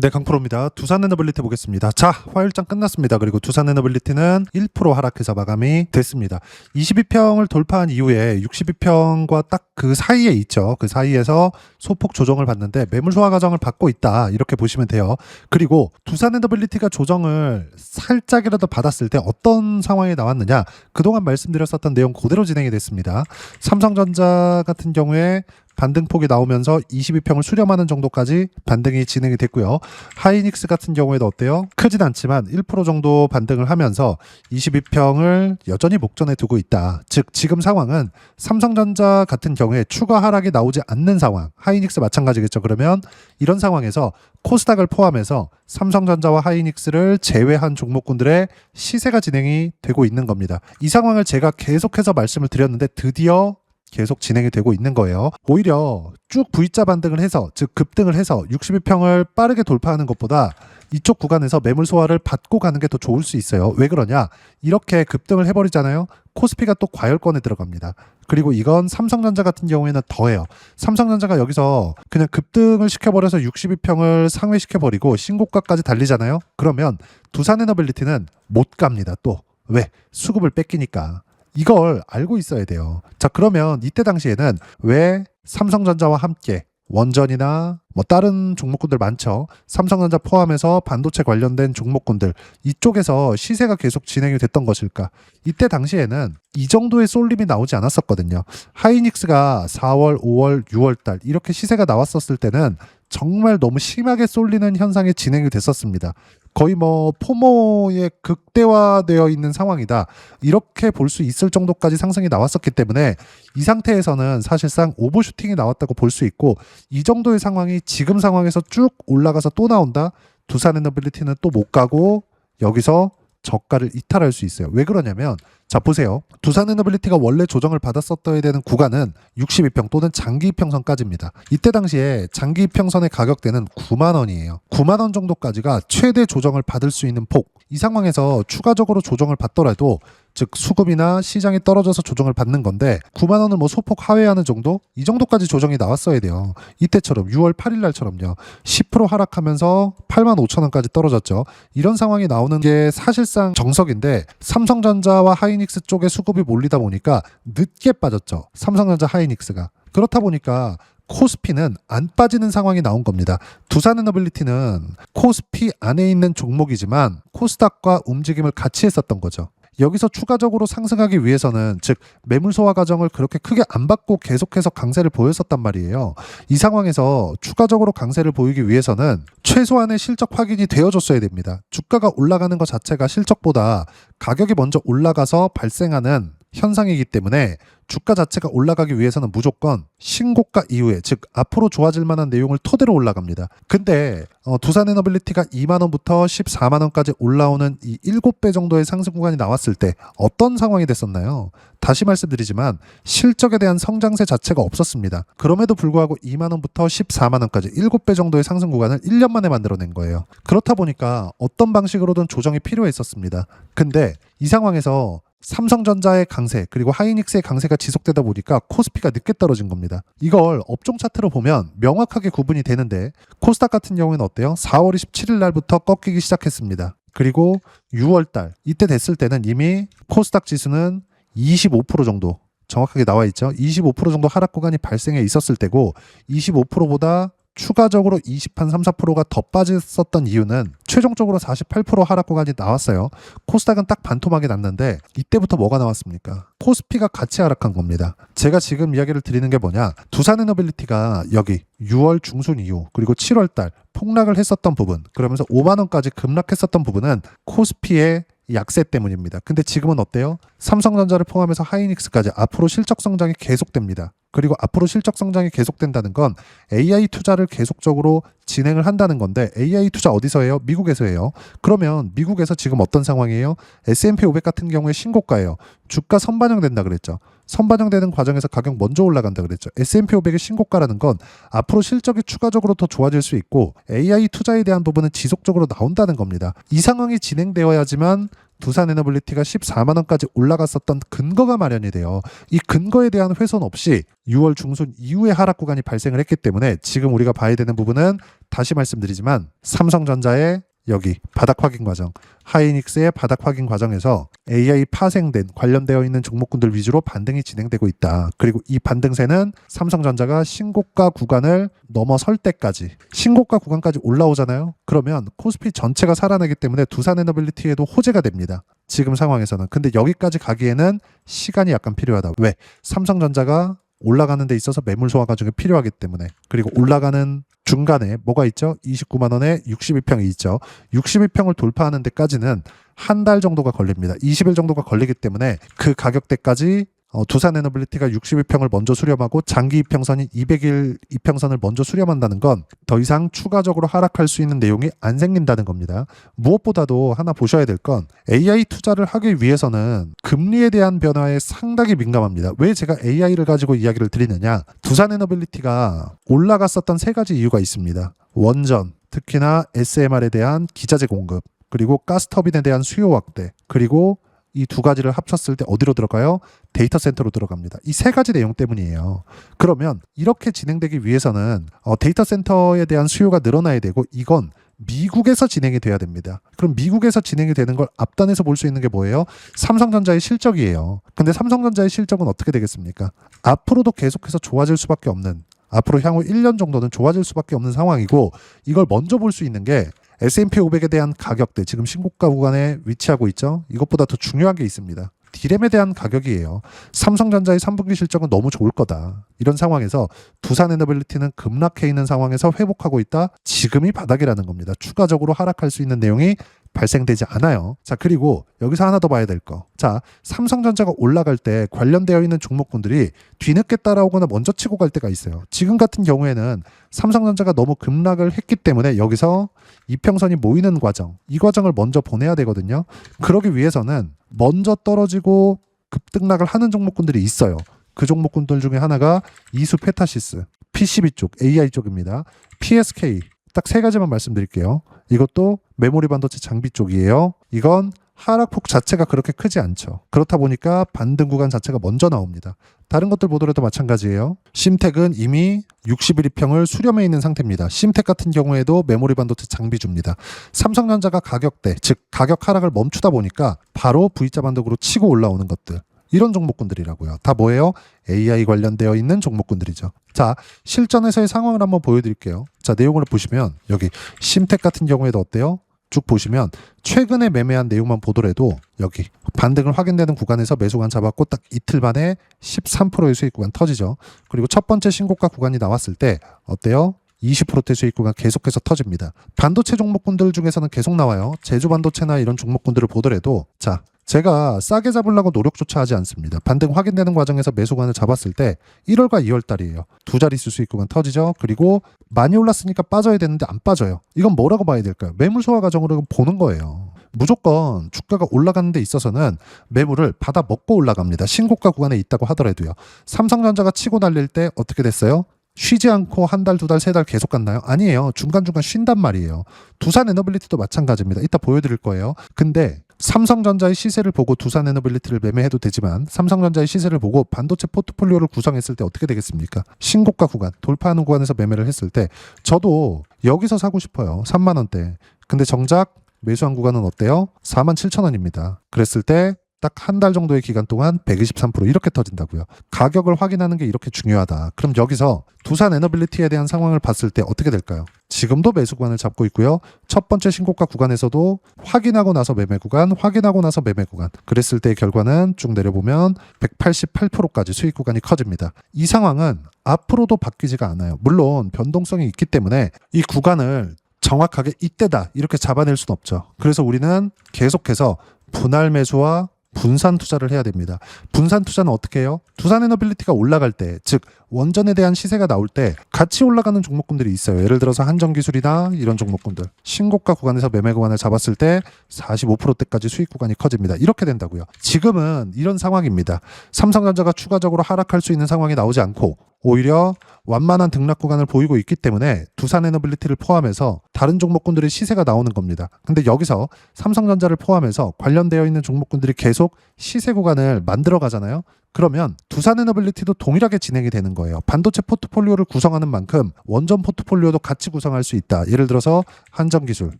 네, 강프로입니다. 두산에너빌리티 보겠습니다. 자, 화요일장 끝났습니다. 그리고 두산에너빌리티는 1% 하락해서 마감이 됐습니다. 22평을 돌파한 이후에 62평과 딱 그 사이에 있죠. 그 사이에서 소폭 조정을 받는데 매물 소화 과정을 받고 있다. 이렇게 보시면 돼요. 그리고 두산에너빌리티가 조정을 살짝이라도 받았을 때 어떤 상황이 나왔느냐? 그동안 말씀드렸었던 내용 그대로 진행이 됐습니다. 삼성전자 같은 경우에 반등폭이 나오면서 22평을 수렴하는 정도까지 반등이 진행이 됐고요. 하이닉스 같은 경우에도 어때요? 크진 않지만 1% 정도 반등을 하면서 22평을 여전히 목전에 두고 있다. 즉 지금 상황은 삼성전자 같은 경우에 추가 하락이 나오지 않는 상황, 하이닉스 마찬가지겠죠. 그러면 이런 상황에서 코스닥을 포함해서 삼성전자와 하이닉스를 제외한 종목군들의 시세가 진행이 되고 있는 겁니다. 이 상황을 제가 계속해서 말씀을 드렸는데 드디어 계속 진행이 되고 있는 거예요. 오히려 쭉 V자 반등을 해서, 즉 급등을 해서 62평을 빠르게 돌파하는 것보다 이쪽 구간에서 매물 소화를 받고 가는 게 더 좋을 수 있어요. 왜 그러냐? 이렇게 급등을 해버리잖아요. 코스피가 또 과열권에 들어갑니다. 그리고 이건 삼성전자 같은 경우에는 더해요. 삼성전자가 여기서 그냥 급등을 시켜버려서 62평을 상회시켜버리고 신고가까지 달리잖아요. 그러면 두산에너빌리티는 못 갑니다. 또 왜? 수급을 뺏기니까. 이걸 알고 있어야 돼요. 자, 그러면 이때 당시에는 왜 삼성전자와 함께 원전이나 뭐 다른 종목군들 많죠. 삼성전자 포함해서 반도체 관련된 종목군들 이쪽에서 시세가 계속 진행이 됐던 것일까? 이때 당시에는 이 정도의 쏠림이 나오지 않았었거든요. 하이닉스가 4월, 5월, 6월 달 이렇게 시세가 나왔었을 때는 정말 너무 심하게 쏠리는 현상이 진행이 됐었습니다. 거의 뭐 포모에 극대화되어 있는 상황이다. 이렇게 볼 수 있을 정도까지 상승이 나왔었기 때문에 이 상태에서는 사실상 오버슈팅이 나왔다고 볼 수 있고 이 정도의 상황이 지금 상황에서 쭉 올라가서 또 나온다? 두산에너빌리티는 또 못 가고 여기서 저가를 이탈할 수 있어요. 왜 그러냐면 자 보세요. 두산에너빌리티가 원래 조정을 받았었어야 되는 구간은 62평 또는 장기 이평선까지입니다. 이때 당시에 장기 이평선의 가격대는 9만 원이에요. 9만 원 정도까지가 최대 조정을 받을 수 있는 폭. 이 상황에서 추가적으로 조정을 받더라도 즉 수급이나 시장이 떨어져서 조정을 받는 건데 9만 원을 뭐 소폭 하회하는 정도? 이 정도까지 조정이 나왔어야 돼요. 이때처럼 6월 8일 날처럼요. 10% 하락하면서 8만 5천 원까지 떨어졌죠. 이런 상황이 나오는 게 사실상 정석인데 삼성전자와 하이닉스 쪽에 수급이 몰리다 보니까 늦게 빠졌죠. 삼성전자 하이닉스가. 그렇다 보니까 코스피는 안 빠지는 상황이 나온 겁니다. 두산에너빌리티는 코스피 안에 있는 종목이지만 코스닥과 움직임을 같이 했었던 거죠. 여기서 추가적으로 상승하기 위해서는 즉 매물 소화 과정을 그렇게 크게 안 받고 계속해서 강세를 보였었단 말이에요. 이 상황에서 추가적으로 강세를 보이기 위해서는 최소한의 실적 확인이 되어줬어야 됩니다. 주가가 올라가는 것 자체가 실적보다 가격이 먼저 올라가서 발생하는 현상이기 때문에 주가 자체가 올라가기 위해서는 무조건 신고가 이후에 즉 앞으로 좋아질 만한 내용을 토대로 올라갑니다. 근데 두산에너빌리티가 2만 원부터 14만 원까지 올라오는 이 7배 정도의 상승 구간이 나왔을 때 어떤 상황이 됐었나요? 다시 말씀드리지만 실적에 대한 성장세 자체가 없었습니다. 그럼에도 불구하고 2만 원부터 14만 원까지 7배 정도의 상승 구간을 1년 만에 만들어낸 거예요. 그렇다 보니까 어떤 방식으로든 조정이 필요했었습니다. 근데 이 상황에서 삼성전자의 강세 그리고 하이닉스의 강세가 지속되다 보니까 코스피가 늦게 떨어진 겁니다. 이걸 업종 차트로 보면 명확하게 구분이 되는데 코스닥 같은 경우에는 어때요? 4월 27일 날부터 꺾이기 시작했습니다. 그리고 6월 달 이때 됐을 때는 이미 코스닥 지수는 25% 정도 정확하게 나와 있죠. 25% 정도 하락 구간이 발생해 있었을 때고 25%보다 추가적으로 20한 3, 4%가 더 빠졌었던 이유는 최종적으로 48% 하락 구간이 나왔어요. 코스닥은 딱 반토막이 났는데 이때부터 뭐가 나왔습니까? 코스피가 같이 하락한 겁니다. 제가 지금 이야기를 드리는 게 뭐냐? 두산에너빌리티가 여기 6월 중순 이후 그리고 7월 달 폭락을 했었던 부분 그러면서 5만 원까지 급락했었던 부분은 코스피의 약세 때문입니다. 근데 지금은 어때요? 삼성전자를 포함해서 하이닉스까지 앞으로 실적 성장이 계속됩니다. 그리고 앞으로 실적 성장이 계속된다는 건 AI 투자를 계속적으로 진행을 한다는 건데 AI 투자 어디서 해요? 미국에서 해요. 그러면 미국에서 지금 어떤 상황이에요? S&P 500 같은 경우에 신고가예요. 주가 선반영된다 그랬죠. 선반영되는 과정에서 가격 먼저 올라간다 그랬죠. S&P 500의 신고가라는 건 앞으로 실적이 추가적으로 더 좋아질 수 있고 AI 투자에 대한 부분은 지속적으로 나온다는 겁니다. 이 상황이 진행되어야지만 두산에너빌리티가 14만 원까지 올라갔었던 근거가 마련이 돼요. 이 근거에 대한 훼손 없이 6월 중순 이후에 하락 구간이 발생을 했기 때문에 지금 우리가 봐야 되는 부분은 다시 말씀드리지만 삼성전자의 여기 바닥 확인 과정, 하이닉스의 바닥 확인 과정에서 AI 파생된 관련되어 있는 종목군들 위주로 반등이 진행되고 있다. 그리고 이 반등세는 삼성전자가 신고가 구간을 넘어설 때까지, 신고가 구간까지 올라오잖아요. 그러면 코스피 전체가 살아나기 때문에 두산에너빌리티에도 호재가 됩니다. 지금 상황에서는. 근데 여기까지 가기에는 시간이 약간 필요하다. 왜? 삼성전자가 올라가는 데 있어서 매물 소화 과정이 필요하기 때문에. 그리고 올라가는 중간에 뭐가 있죠? 29만 원에 62평이 있죠. 62평을 돌파하는 데까지는 한 달 정도가 걸립니다. 20일 정도가 걸리기 때문에 그 가격대까지 두산에너빌리티가 62평을 먼저 수렴하고 장기 이평선인 200일 이평선을 먼저 수렴한다는 건 더 이상 추가적으로 하락할 수 있는 내용이 안 생긴다는 겁니다. 무엇보다도 하나 보셔야 될 건 AI 투자를 하기 위해서는 금리에 대한 변화에 상당히 민감합니다. 왜 제가 AI를 가지고 이야기를 드리느냐? 두산에너빌리티가 올라갔었던 세 가지 이유가 있습니다. 원전, 특히나 SMR에 대한 기자재 공급, 그리고 가스터빈에 대한 수요 확대, 그리고 이 두 가지를 합쳤을 때 어디로 들어가요? 데이터 센터로 들어갑니다. 이 세 가지 내용 때문이에요. 그러면 이렇게 진행되기 위해서는 데이터 센터에 대한 수요가 늘어나야 되고 이건 미국에서 진행이 돼야 됩니다. 그럼 미국에서 진행이 되는 걸 앞단에서 볼 수 있는 게 뭐예요? 삼성전자의 실적이에요. 근데 삼성전자의 실적은 어떻게 되겠습니까? 앞으로도 계속해서 좋아질 수밖에 없는, 앞으로 향후 1년 정도는 좋아질 수밖에 없는 상황이고, 이걸 먼저 볼 수 있는 게 S&P 500에 대한 가격대, 지금 신고가 구간에 위치하고 있죠. 이것보다 더 중요한 게 있습니다. 디램에 대한 가격이에요. 삼성전자의 3분기 실적은 너무 좋을 거다. 이런 상황에서 두산에너빌리티는 급락해 있는 상황에서 회복하고 있다. 지금이 바닥이라는 겁니다. 추가적으로 하락할 수 있는 내용이 발생되지 않아요. 자, 그리고 여기서 하나 더 봐야 될 거. 자, 삼성전자가 올라갈 때 관련되어 있는 종목군들이 뒤늦게 따라오거나 먼저 치고 갈 때가 있어요. 지금 같은 경우에는 삼성전자가 너무 급락을 했기 때문에 여기서 이평선이 모이는 과정, 이 과정을 먼저 보내야 되거든요. 그러기 위해서는 먼저 떨어지고 급등락을 하는 종목군들이 있어요. 그 종목군들 중에 하나가 이수 페타시스, PCB 쪽, AI 쪽입니다. PSK, 딱 세 가지만 말씀드릴게요. 이것도 메모리 반도체 장비 쪽이에요. 이건 하락폭 자체가 그렇게 크지 않죠. 그렇다 보니까 반등 구간 자체가 먼저 나옵니다. 다른 것들 보더라도 마찬가지예요. 심텍은 이미 60일 이평을 수렴해 있는 상태입니다. 심텍 같은 경우에도 메모리 반도체 장비줍니다. 삼성전자가 가격대, 즉 가격 하락을 멈추다 보니까 바로 V자 반등으로 치고 올라오는 것들. 이런 종목군들이라고요. 다 뭐예요? AI 관련되어 있는 종목군들이죠. 자, 실전에서의 상황을 한번 보여드릴게요. 자, 내용을 보시면 여기 심텍 같은 경우에도 어때요? 쭉 보시면 최근에 매매한 내용만 보더라도 여기 반등을 확인되는 구간에서 매수관 잡았고 딱 이틀 만에 13%의 수익 구간 터지죠. 그리고 첫 번째 신고가 구간이 나왔을 때 어때요? 20%대 수익 구간 계속해서 터집니다. 반도체 종목군들 중에서는 계속 나와요. 제주 반도체나 이런 종목군들을 보더라도 자, 제가 싸게 잡으려고 노력조차 하지 않습니다. 반등 확인되는 과정에서 매수관을 잡았을 때 1월과 2월 달이에요. 두 자릿수 수익 구간 터지죠. 그리고 많이 올랐으니까 빠져야 되는데 안 빠져요. 이건 뭐라고 봐야 될까요? 매물 소화 과정으로 보는 거예요. 무조건 주가가 올라가는 데 있어서는 매물을 받아 먹고 올라갑니다. 신고가 구간에 있다고 하더라도요. 삼성전자가 치고 날릴 때 어떻게 됐어요? 쉬지 않고 한 달, 두 달, 세 달 계속 갔나요? 아니에요. 중간중간 쉰단 말이에요. 두산에너빌리티도 마찬가지입니다. 이따 보여드릴 거예요. 근데 삼성전자의 시세를 보고 두산에너빌리티를 매매해도 되지만 삼성전자의 시세를 보고 반도체 포트폴리오를 구성했을 때 어떻게 되겠습니까? 신고가 구간, 돌파하는 구간에서 매매를 했을 때 저도 여기서 사고 싶어요. 3만 원대. 근데 정작 매수한 구간은 어때요? 47,000원입니다. 그랬을 때 딱 한 달 정도의 기간 동안 123% 이렇게 터진다고요. 가격을 확인하는 게 이렇게 중요하다. 그럼 여기서 두산에너빌리티에 대한 상황을 봤을 때 어떻게 될까요? 지금도 매수 구간을 잡고 있고요. 첫 번째 신고가 구간에서도 확인하고 나서 매매 구간, 확인하고 나서 매매 구간. 그랬을 때의 결과는 쭉 내려보면 188%까지 수익 구간이 커집니다. 이 상황은 앞으로도 바뀌지가 않아요. 물론 변동성이 있기 때문에 이 구간을 정확하게 이때다 이렇게 잡아낼 수는 없죠. 그래서 우리는 계속해서 분할 매수와 분산 투자를 해야 됩니다. 분산 투자는 어떻게 해요? 두산에너빌리티가 올라갈 때, 즉 원전에 대한 시세가 나올 때 같이 올라가는 종목군들이 있어요. 예를 들어서 한전기술이나 이런 종목군들. 신고가 구간에서 매매 구간을 잡았을 때 45%대까지 수익 구간이 커집니다. 이렇게 된다고요. 지금은 이런 상황입니다. 삼성전자가 추가적으로 하락할 수 있는 상황이 나오지 않고 오히려 완만한 등락 구간을 보이고 있기 때문에 두산에너빌리티를 포함해서 다른 종목군들의 시세가 나오는 겁니다. 근데 여기서 삼성전자를 포함해서 관련되어 있는 종목군들이 계속 시세 구간을 만들어 가잖아요. 그러면 두산에너빌리티도 동일하게 진행이 되는 거예요. 반도체 포트폴리오를 구성하는 만큼 원전 포트폴리오도 같이 구성할 수 있다. 예를 들어서 한전기술,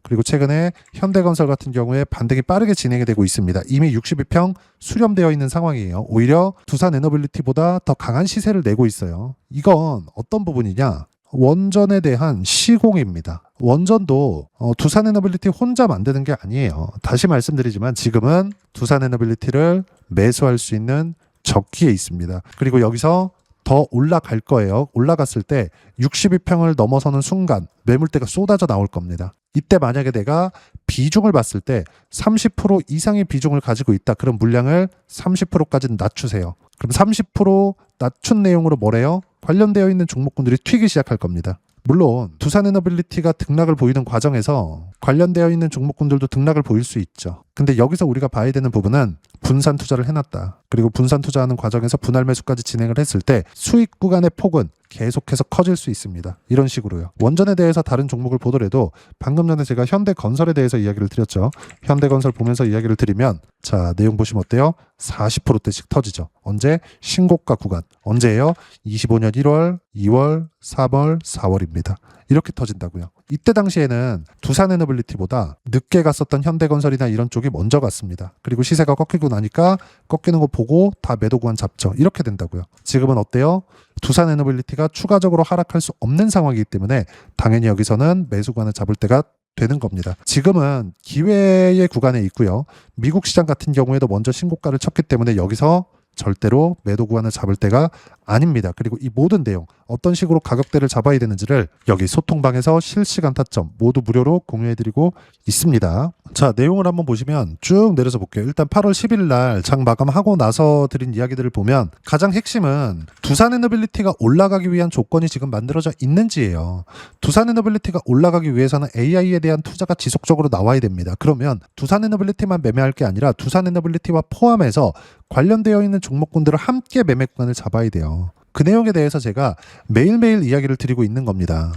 그리고 최근에 현대건설 같은 경우에 반등이 빠르게 진행이 되고 있습니다. 이미 62평 수렴되어 있는 상황이에요. 오히려 두산에너빌리티보다 더 강한 시세를 내고 있어요. 이건 어떤 부분이냐? 원전에 대한 시공입니다. 원전도 두산에너빌리티 혼자 만드는 게 아니에요. 다시 말씀드리지만 지금은 두산에너빌리티를 매수할 수 있는 적기에 있습니다. 그리고 여기서 더 올라갈 거예요. 올라갔을 때 62평을 넘어서는 순간 매물대가 쏟아져 나올 겁니다. 이때 만약에 내가 비중을 봤을 때 30% 이상의 비중을 가지고 있다. 그럼 물량을 30%까지는 낮추세요. 그럼 30% 낮춘 내용으로 뭐래요? 관련되어 있는 종목군들이 튀기 시작할 겁니다. 물론 두산에너빌리티가 등락을 보이는 과정에서 관련되어 있는 종목군들도 등락을 보일 수 있죠. 근데 여기서 우리가 봐야 되는 부분은 분산 투자를 해놨다. 그리고 분산 투자하는 과정에서 분할 매수까지 진행을 했을 때 수익 구간의 폭은 계속해서 커질 수 있습니다. 이런 식으로요. 원전에 대해서 다른 종목을 보더라도 방금 전에 제가 현대건설에 대해서 이야기를 드렸죠. 현대건설 보면서 이야기를 드리면 자, 내용 보시면 어때요? 40%대씩 터지죠. 언제? 신고가 구간. 언제예요? 25년 1월, 2월, 3월, 4월입니다. 이렇게 터진다고요. 이때 당시에는 두산에너빌리티보다 늦게 갔었던 현대건설이나 이런 쪽이 먼저 갔습니다. 그리고 시세가 꺾이고 나니까 꺾이는 거 보고 다 매도 구간 잡죠. 이렇게 된다고요. 지금은 어때요? 두산에너빌리티가 추가적으로 하락할 수 없는 상황이기 때문에 당연히 여기서는 매수 구간을 잡을 때가 되는 겁니다. 지금은 기회의 구간에 있고요. 미국 시장 같은 경우에도 먼저 신고가를 쳤기 때문에 여기서 절대로 매도 구간을 잡을 때가 아닙니다. 그리고 이 모든 내용 어떤 식으로 가격대를 잡아야 되는지를 여기 소통방에서 실시간 타점 모두 무료로 공유해드리고 있습니다. 자, 내용을 한번 보시면 쭉 내려서 볼게요. 일단 8월 11일 날 장 마감하고 나서 드린 이야기들을 보면 가장 핵심은 두산에너빌리티가 올라가기 위한 조건이 지금 만들어져 있는지예요. 두산에너빌리티가 올라가기 위해서는 AI에 대한 투자가 지속적으로 나와야 됩니다. 그러면 두산에너빌리티만 매매할 게 아니라 두산에너빌리티와 포함해서 관련되어 있는 종목군들을 함께 매매 구간을 잡아야 돼요. 그 내용에 대해서 제가 매일매일 이야기를 드리고 있는 겁니다.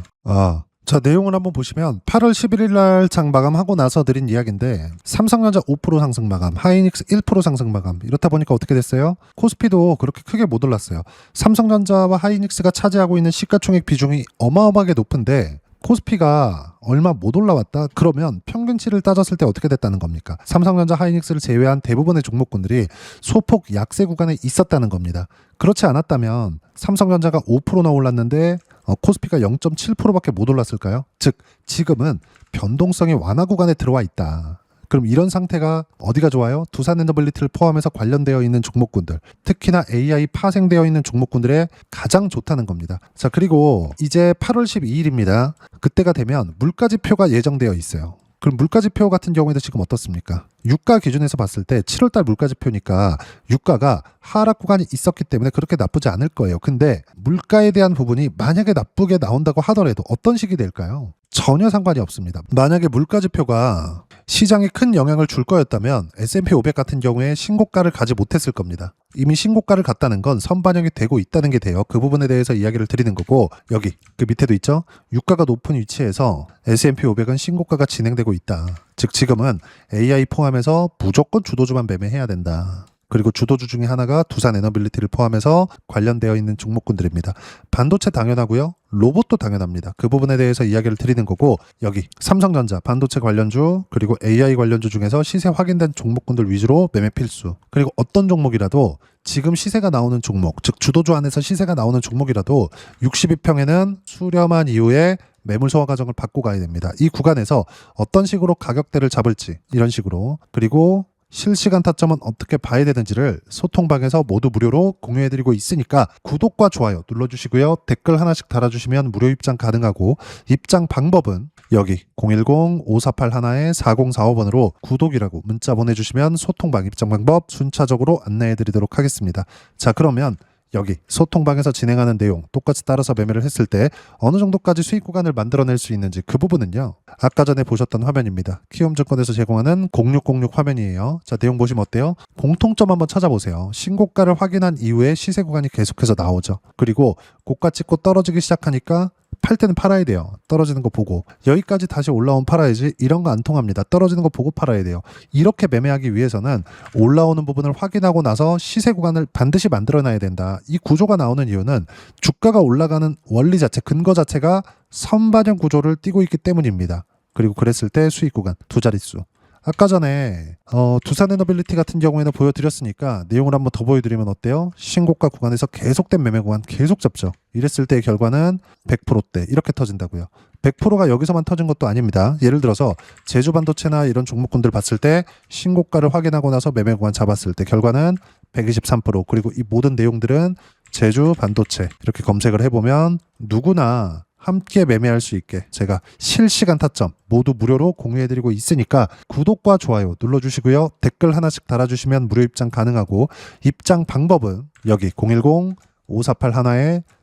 자, 내용을 한번 보시면 8월 11일 날 장 마감하고 나서 드린 이야기인데 삼성전자 5% 상승 마감, 하이닉스 1% 상승 마감. 이렇다 보니까 어떻게 됐어요? 코스피도 그렇게 크게 못 올랐어요. 삼성전자와 하이닉스가 차지하고 있는 시가총액 비중이 어마어마하게 높은데 코스피가 얼마 못 올라왔다? 그러면 평균치를 따졌을 때 어떻게 됐다는 겁니까? 삼성전자, 하이닉스를 제외한 대부분의 종목군들이 소폭 약세 구간에 있었다는 겁니다. 그렇지 않았다면 삼성전자가 5%나 올랐는데 코스피가 0.7%밖에 못 올랐을까요? 즉 지금은 변동성이 완화 구간에 들어와 있다. 그럼 이런 상태가 어디가 좋아요? 두산에너빌리티를 포함해서 관련되어 있는 종목군들, 특히나 AI 파생되어 있는 종목군들에 가장 좋다는 겁니다. 자, 그리고 이제 8월 12일입니다. 그때가 되면 물가지표가 예정되어 있어요. 그럼 물가지표 같은 경우에도 지금 어떻습니까? 유가 기준에서 봤을 때 7월달 물가지표니까 유가가 하락 구간이 있었기 때문에 그렇게 나쁘지 않을 거예요. 근데 물가에 대한 부분이 만약에 나쁘게 나온다고 하더라도 어떤 식이 될까요? 전혀 상관이 없습니다. 만약에 물가지표가 시장에 큰 영향을 줄 거였다면 S&P 500 같은 경우에 신고가를 가지 못했을 겁니다. 이미 신고가를 갔다는 건 선반영이 되고 있다는 게 돼요. 그 부분에 대해서 이야기를 드리는 거고 여기 그 밑에도 있죠. 유가가 높은 위치에서 S&P 500은 신고가가 진행되고 있다. 즉 지금은 AI 포함해서 무조건 주도주만 매매해야 된다. 그리고 주도주 중에 하나가 두산에너빌리티를 포함해서 관련되어 있는 종목군들입니다. 반도체 당연하고요. 로봇도 당연합니다. 그 부분에 대해서 이야기를 드리는 거고 여기 삼성전자, 반도체 관련주 그리고 AI 관련주 중에서 시세 확인된 종목군들 위주로 매매 필수. 그리고 어떤 종목이라도 지금 시세가 나오는 종목, 즉 주도주 안에서 시세가 나오는 종목이라도 62평에는 수렴한 이후에 매물 소화 과정을 받고 가야 됩니다. 이 구간에서 어떤 식으로 가격대를 잡을지 이런 식으로 그리고 실시간 타점은 어떻게 봐야 되는지를 소통방에서 모두 무료로 공유해드리고 있으니까 구독과 좋아요 눌러주시고요. 댓글 하나씩 달아주시면 무료 입장 가능하고 입장 방법은 여기 010-5481-4045번으로 구독이라고 문자 보내주시면 소통방 입장 방법 순차적으로 안내해드리도록 하겠습니다. 자, 그러면 여기 소통방에서 진행하는 내용 똑같이 따라서 매매를 했을 때 어느 정도까지 수익 구간을 만들어낼 수 있는지 그 부분은요. 아까 전에 보셨던 화면입니다. 키움증권에서 제공하는 0606 화면이에요. 자, 내용 보시면 어때요? 공통점 한번 찾아보세요. 신고가를 확인한 이후에 시세 구간이 계속해서 나오죠. 그리고 고가 찍고 떨어지기 시작하니까 팔 때는 팔아야 돼요. 떨어지는 거 보고. 여기까지 다시 올라온 팔아야지. 이런 거 안 통합니다. 떨어지는 거 보고 팔아야 돼요. 이렇게 매매하기 위해서는 올라오는 부분을 확인하고 나서 시세 구간을 반드시 만들어놔야 된다. 이 구조가 나오는 이유는 주가가 올라가는 원리 자체, 근거 자체가 선반영 구조를 띠고 있기 때문입니다. 그리고 그랬을 때 수익 구간 두 자릿수. 아까 전에 두산에너빌리티 같은 경우에는 보여드렸으니까 내용을 한번 더 보여드리면 어때요? 신고가 구간에서 계속된 매매 구간 계속 잡죠. 이랬을 때의 결과는 100%대 이렇게 터진다고요. 100%가 여기서만 터진 것도 아닙니다. 예를 들어서 제주반도체나 이런 종목군들 봤을 때 신고가를 확인하고 나서 매매 구간 잡았을 때 결과는 123%. 그리고 이 모든 내용들은 제주반도체 이렇게 검색을 해보면 누구나 함께 매매할 수 있게 제가 실시간 타점 모두 무료로 공유해드리고 있으니까 구독과 좋아요 눌러주시고요. 댓글 하나씩 달아주시면 무료 입장 가능하고 입장 방법은 여기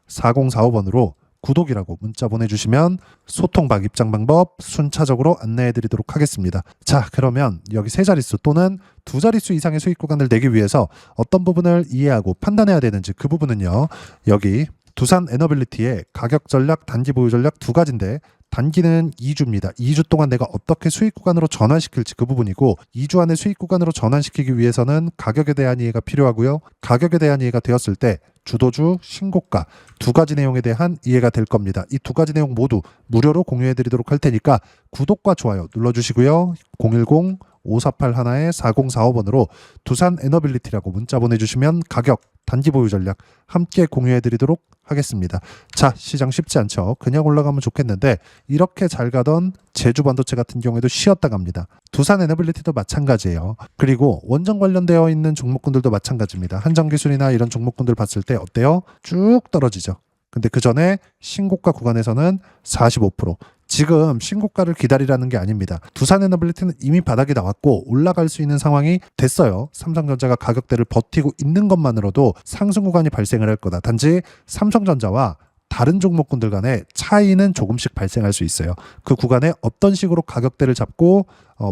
010-5481-4045번으로 구독이라고 문자 보내주시면 소통방 입장 방법 순차적으로 안내해드리도록 하겠습니다. 자, 그러면 여기 세 자릿수 또는 두 자릿수 이상의 수익 구간을 내기 위해서 어떤 부분을 이해하고 판단해야 되는지 그 부분은요. 여기 두산에너빌리티의 가격 전략, 단기 보유 전략 두 가지인데 단기는 2주입니다. 2주 동안 내가 어떻게 수익 구간으로 전환시킬지 그 부분이고 2주 안에 수익 구간으로 전환시키기 위해서는 가격에 대한 이해가 필요하고요. 가격에 대한 이해가 되었을 때 주도주, 신고가 두 가지 내용에 대한 이해가 될 겁니다. 이 두 가지 내용 모두 무료로 공유해드리도록 할 테니까 구독과 좋아요 눌러주시고요. 010-5481-4045번으로 두산에너빌리티라고 문자 보내주시면 가격, 단기 보유 전략 함께 공유해드리도록 하겠습니다. 자, 시장 쉽지 않죠. 그냥 올라가면 좋겠는데 이렇게 잘 가던 제주반도체 같은 경우에도 쉬었다 갑니다. 두산에너빌리티도 마찬가지예요. 그리고 원전 관련되어 있는 종목군들도 마찬가지입니다. 한정기술이나 이런 종목군들 봤을 때 어때요? 쭉 떨어지죠. 근데 그 전에 신고가 구간에서는 45%. 지금 신고가를 기다리라는 게 아닙니다. 두산에너빌리티는 이미 바닥이 나왔고 올라갈 수 있는 상황이 됐어요. 삼성전자가 가격대를 버티고 있는 것만으로도 상승 구간이 발생을 할 거다. 단지 삼성전자와 다른 종목군들 간의 차이는 조금씩 발생할 수 있어요. 그 구간에 어떤 식으로 가격대를 잡고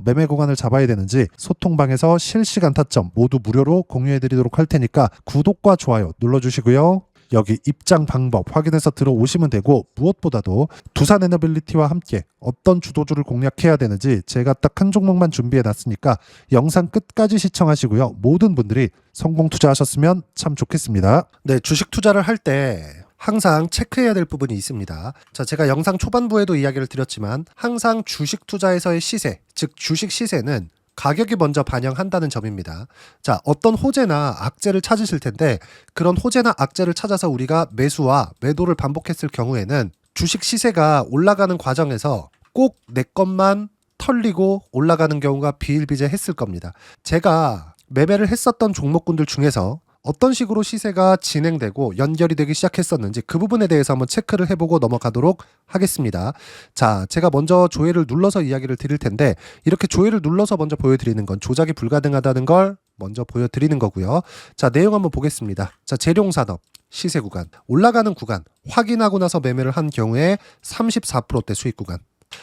매매 구간을 잡아야 되는지 소통방에서 실시간 타점 모두 무료로 공유해드리도록 할 테니까 구독과 좋아요 눌러주시고요. 여기 입장 방법 확인해서 들어오시면 되고 무엇보다도 두산에너빌리티와 함께 어떤 주도주를 공략해야 되는지 제가 딱 한 종목만 준비해 놨으니까 영상 끝까지 시청하시고요. 모든 분들이 성공 투자하셨으면 참 좋겠습니다. 네, 주식 투자를 할 때 항상 체크해야 될 부분이 있습니다. 자, 제가 영상 초반부에도 이야기를 드렸지만 항상 주식 투자에서의 시세, 즉 주식 시세는 가격이 먼저 반영한다는 점입니다. 자, 어떤 호재나 악재를 찾으실 텐데 그런 호재나 악재를 찾아서 우리가 매수와 매도를 반복했을 경우에는 주식 시세가 올라가는 과정에서 꼭 내 것만 털리고 올라가는 경우가 비일비재했을 겁니다. 제가 매매를 했었던 종목군들 중에서 어떤 식으로 시세가 진행되고 연결이 되기 시작했었는지 그 부분에 대해서 한번 체크를 해보고 넘어가도록 하겠습니다. 자, 제가 먼저 조회를 눌러서 이야기를 드릴 텐데 이렇게 조회를 눌러서 먼저 보여드리는 건 조작이 불가능하다는 걸 먼저 보여드리는 거고요. 자, 내용 한번 보겠습니다. 자, 재룡산업 시세 구간 올라가는 구간 확인하고 나서 매매를 한 경우에 34%대 수익 구간.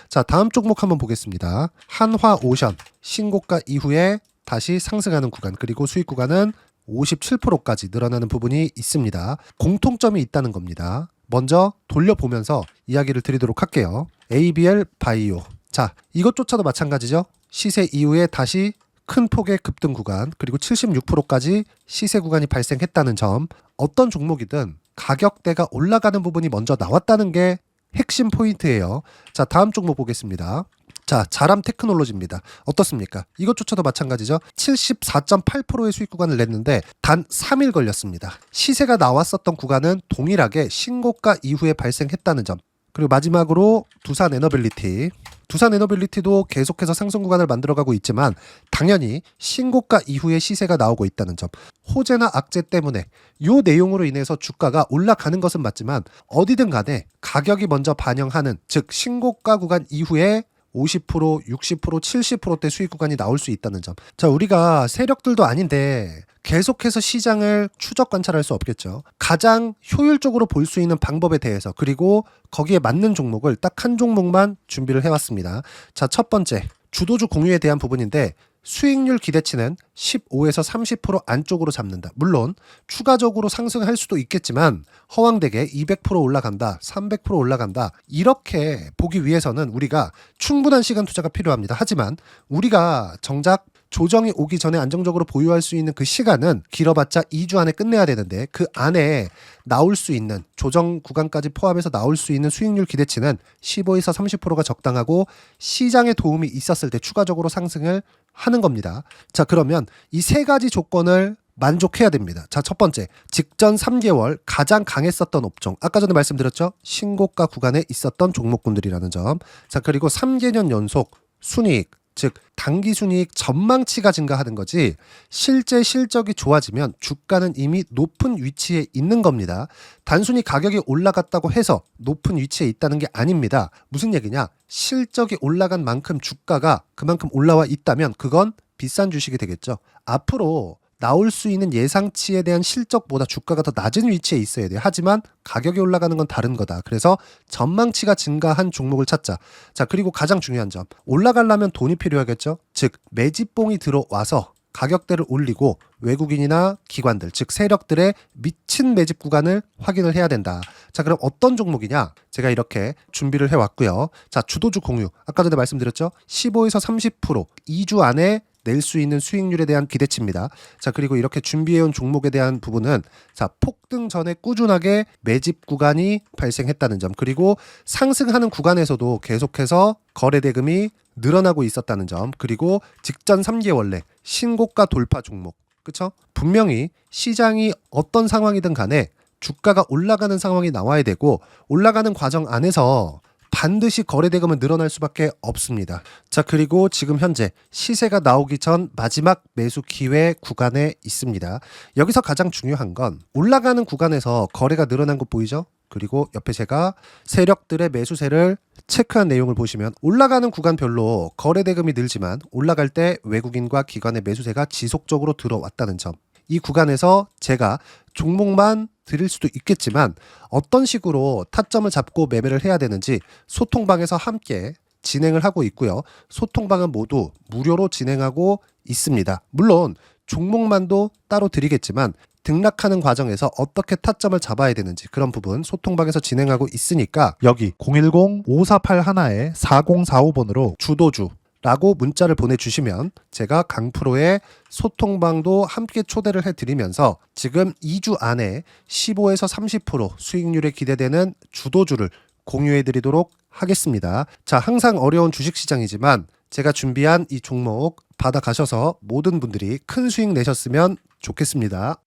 자, 다음 종목 한번 보겠습니다. 한화오션 신고가 이후에 다시 상승하는 구간 그리고 수익 구간은 57%까지 늘어나는 부분이 있습니다. 공통점이 있다는 겁니다. 먼저 돌려보면서 이야기를 드리도록 할게요. ABL 바이오. 자, 이것조차도 마찬가지죠. 시세 이후에 다시 큰 폭의 급등 구간 그리고 76%까지 시세 구간이 발생했다는 점. 어떤 종목이든 가격대가 올라가는 부분이 먼저 나왔다는 게 핵심 포인트예요. 자, 다음 종목 보겠습니다. 자, 자람 테크놀로지입니다. 어떻습니까? 이것조차도 마찬가지죠. 74.8%의 수익 구간을 냈는데 단 3일 걸렸습니다. 시세가 나왔었던 구간은 동일하게 신고가 이후에 발생했다는 점. 그리고 마지막으로 두산에너빌리티. 두산에너빌리티도 계속해서 상승 구간을 만들어가고 있지만 당연히 신고가 이후에 시세가 나오고 있다는 점. 호재나 악재 때문에 이 내용으로 인해서 주가가 올라가는 것은 맞지만 어디든 간에 가격이 먼저 반영하는 즉 신고가 구간 이후에 50%, 60%, 70%대 수익 구간이 나올 수 있다는 점. 자, 우리가 세력들도 아닌데 계속해서 시장을 추적 관찰할 수 없겠죠. 가장 효율적으로 볼 수 있는 방법에 대해서 그리고 거기에 맞는 종목을 딱 한 종목만 준비를 해왔습니다. 자, 첫 번째 주도주 공유에 대한 부분인데 수익률 기대치는 15에서 30% 안쪽으로 잡는다. 물론 추가적으로 상승할 수도 있겠지만 허황되게 200% 올라간다, 300% 올라간다 이렇게 보기 위해서는 우리가 충분한 시간 투자가 필요합니다. 하지만 우리가 정작 조정이 오기 전에 안정적으로 보유할 수 있는 그 시간은 길어봤자 2주 안에 끝내야 되는데 그 안에 나올 수 있는 조정 구간까지 포함해서 나올 수 있는 수익률 기대치는 15에서 30%가 적당하고 시장에 도움이 있었을 때 추가적으로 상승을 하는 겁니다. 자, 그러면 이 세 가지 조건을 만족해야 됩니다. 자, 첫 번째, 직전 3개월 가장 강했었던 업종. 아까 전에 말씀드렸죠? 신고가 구간에 있었던 종목군들이라는 점. 자, 그리고 3개년 연속 순이익, 즉 단기 순이익 전망치가 증가하는 거지 실제 실적이 좋아지면 주가는 이미 높은 위치에 있는 겁니다. 단순히 가격이 올라갔다고 해서 높은 위치에 있다는 게 아닙니다. 무슨 얘기냐? 실적이 올라간 만큼 주가가 그만큼 올라와 있다면 그건 비싼 주식이 되겠죠. 앞으로 나올 수 있는 예상치에 대한 실적보다 주가가 더 낮은 위치에 있어야 돼요. 하지만 가격이 올라가는 건 다른 거다. 그래서 전망치가 증가한 종목을 찾자. 자, 그리고 가장 중요한 점. 올라가려면 돈이 필요하겠죠. 즉 매집봉이 들어와서 가격대를 올리고 외국인이나 기관들, 즉 세력들의 미친 매집 구간을 확인을 해야 된다. 자, 그럼 어떤 종목이냐? 제가 이렇게 준비를 해왔고요. 자, 주도주 공유. 아까 전에 말씀드렸죠. 15에서 30% 2주 안에 낼 수 있는 수익률에 대한 기대치입니다. 자, 그리고 이렇게 준비해온 종목에 대한 부분은 자, 폭등 전에 꾸준하게 매집 구간이 발생했다는 점, 그리고 상승하는 구간에서도 계속해서 거래 대금이 늘어나고 있었다는 점, 그리고 직전 3개월 내 신고가 돌파 종목. 그쵸? 분명히 시장이 어떤 상황이든 간에 주가가 올라가는 상황이 나와야 되고 올라가는 과정 안에서 반드시 거래 대금은 늘어날 수밖에 없습니다. 자, 그리고 지금 현재 시세가 나오기 전 마지막 매수 기회 구간에 있습니다. 여기서 가장 중요한 건 올라가는 구간에서 거래가 늘어난 거 보이죠? 그리고 옆에 제가 세력들의 매수세를 체크한 내용을 보시면 올라가는 구간별로 거래 대금이 늘지만 올라갈 때 외국인과 기관의 매수세가 지속적으로 들어왔다는 점. 이 구간에서 제가 종목만 드릴 수도 있겠지만 어떤 식으로 타점을 잡고 매매를 해야 되는지 소통방에서 함께 진행을 하고 있고요. 소통방은 모두 무료로 진행하고 있습니다. 물론 종목만도 따로 드리겠지만 등락하는 과정에서 어떻게 타점을 잡아야 되는지 그런 부분 소통방에서 진행하고 있으니까 여기 010-5481-4045번으로 주도주 라고 문자를 보내주시면 제가 강프로의 소통방도 함께 초대를 해드리면서 지금 2주 안에 15에서 30% 수익률에 기대되는 주도주를 공유해드리도록 하겠습니다. 자, 항상 어려운 주식시장이지만 제가 준비한 이 종목 받아가셔서 모든 분들이 큰 수익 내셨으면 좋겠습니다.